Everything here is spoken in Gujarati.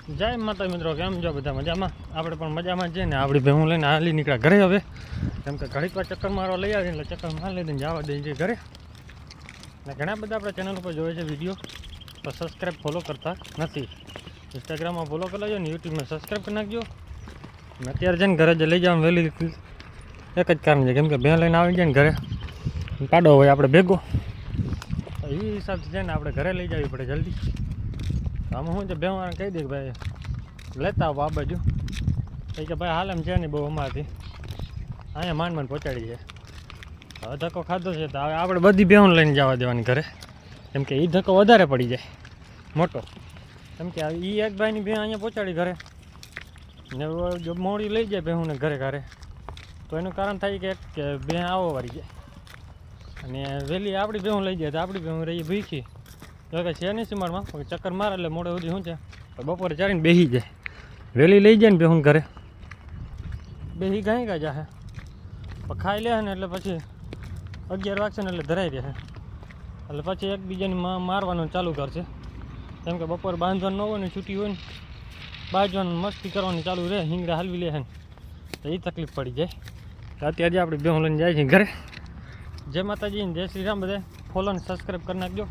જય માતા મિત્રો, કેમ છો બધા? મજામાં? આપણે પણ મજામાં છે ને. આપણી ભેહું લઈને હાલી નીકળ્યા ઘરે હવે, કેમ કે ઘડીક વાર ચક્કર મારવા લઈ આવીને એટલે ચક્કર મારી લઈને જવા દઈએ છીએ ઘરે. ને ઘણા બધા આપણા ચેનલ ઉપર જોવે છે વિડીયો, તો સબસ્ક્રાઈબ ફોલો કરતા નથી. ઇન્સ્ટાગ્રામમાં ફોલો કરી લેજો ને યુટ્યુબમાં સબસ્ક્રાઈબ કરી નાખજો. ને અત્યારે છે ને ઘરે જે લઈ જવાનું વહેલી એક જ કારણ છે, કેમ કે ભેં લઈને આવી જાય ને ઘરે પાડો હોય આપણે ભેગો, તો એ હિસાબથી છે ને આપણે ઘરે લઈ જવી પડે જલ્દી. આમાં શું છે, ભેવાને કહી દે કે ભાઈ લેતા આવો આ બાજુ, કે ભાઈ હાલ એમ છે નહીં બહુ અમારાથી, અહીંયા માંડ પહોંચાડી છે. હવે ધક્કો ખાધો છે તો હવે આપણે બધી ભેહું લઈને જવા દેવાની ઘરે, કેમ કે એ ધક્કો વધારે પડી જાય મોટો. કેમ કે એ એક ભાઈની ભેં અહીંયા પહોંચાડી ઘરે ને જો મોડી લઈ જાય ભેહું ને ઘરે ઘરે, તો એનું કારણ થાય કે ભેં આવો વાળી જાય, અને વહેલી આપણી ભેહું લઈ જાય તો આપણી ભેહું રહી ભીખી જો કે છે નહીં સીમાડમાં, ચક્કર મારે એટલે મોડે સુધી શું છે બપોરે ચારીને બેસી જાય. વહેલી લઈ જાય ને ભેહું ઘરે બેસી ગાઈ ગા જાહે, પણ ખાઈ લે ને એટલે પછી 11 વાગશે ને એટલે ધરાઈ રહે, એટલે પછી એકબીજાને મારવાનું ચાલુ કરશે. કેમ કે બપોરે બાંધવાનું ન હોય ને, છૂટી હોય ને બાજવાનું મસ્તી કરવાની ચાલુ રહે, હિંગડા હલવી લે ને, તો એ તકલીફ પડી જાય. તો અત્યારે આપણે ભેહું લઈને જાય છે ઘરે. જય માતાજી, જય શ્રી રામ. બધા ફોલો અને સબસ્ક્રાઈબ કરી નાખજો.